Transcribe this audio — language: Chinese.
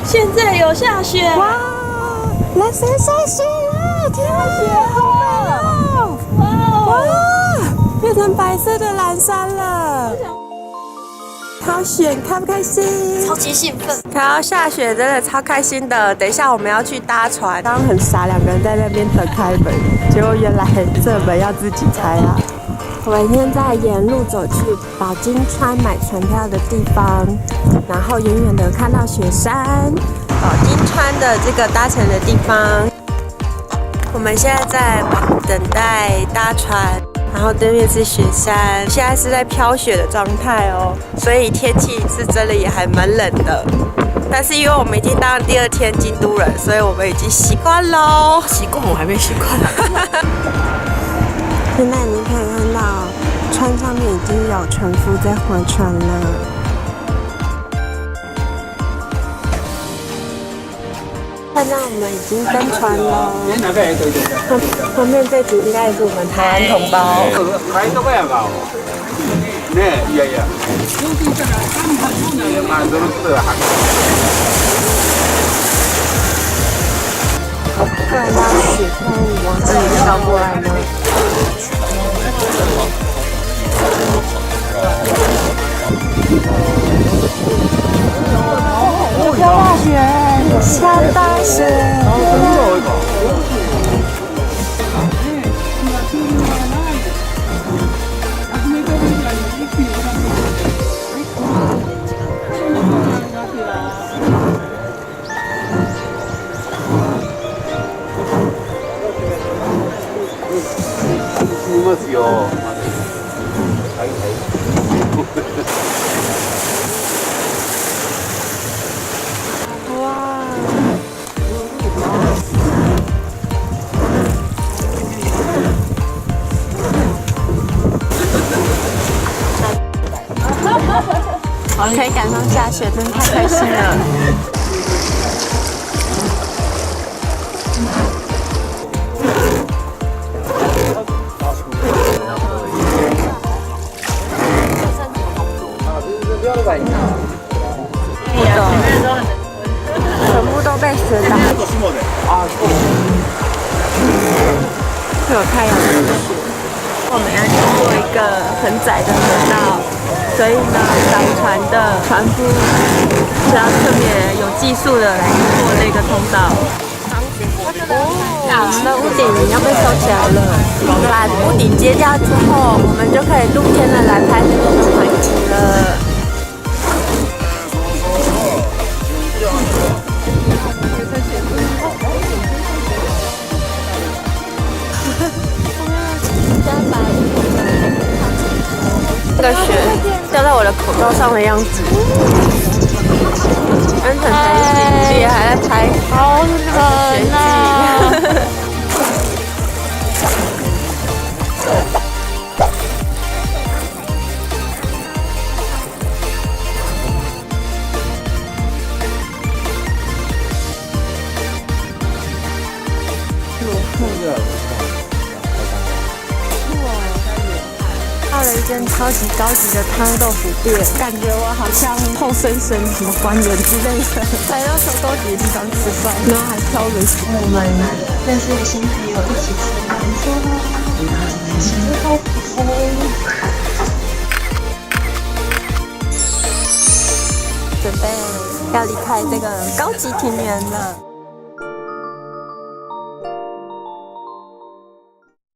现在有下雪，哇，蓝山下雪了，天啊，好美哦！哇，变成白色的蓝山了。超雪，开不开心？超级兴奋！看到下雪真的超开心的。等一下我们要去搭船，刚刚很傻，两个人在那边等开门，结果原来这门要自己开啊。我们现在沿路走去宝金川买船票的地方，然后远远的看到雪山，宝金川的这个搭乘的地方。我们现在在等待搭船。然后对面是雪山，现在是在飘雪的状态哦，所以天气是真的也还蛮冷的。但是因为我们已经当第2天京都人，所以我们已经习惯喽。习惯我还没习惯。现在你可以看到船上面已经有船夫在划船了。看到我们已经登船了，后面这组应该也是我们台湾同胞。突然到雪山往这里飘过来呢。飘大雪，下大雪。可以赶上下雪，真的太开心了。全部都被雪挡住。会有太阳的雪。我们要经过一个很窄的河道。所以呢，挡船的船夫是要特别有技术的来经过这个通道。我们的屋顶要被收起来了，把屋顶揭掉之后，我们就可以露天的来拍这边的环景了。这个雪掉在我的口罩上的样子，跟晨晨一起还在拍，好冷啊！到了一间超级高级的汤豆腐店，感觉我好像后生什么官员之类的，来到手高级的地方吃饭，然后还挑人。我们认识的新朋友一起吃饭，说新豆腐。准备要离开这个高级庭园了。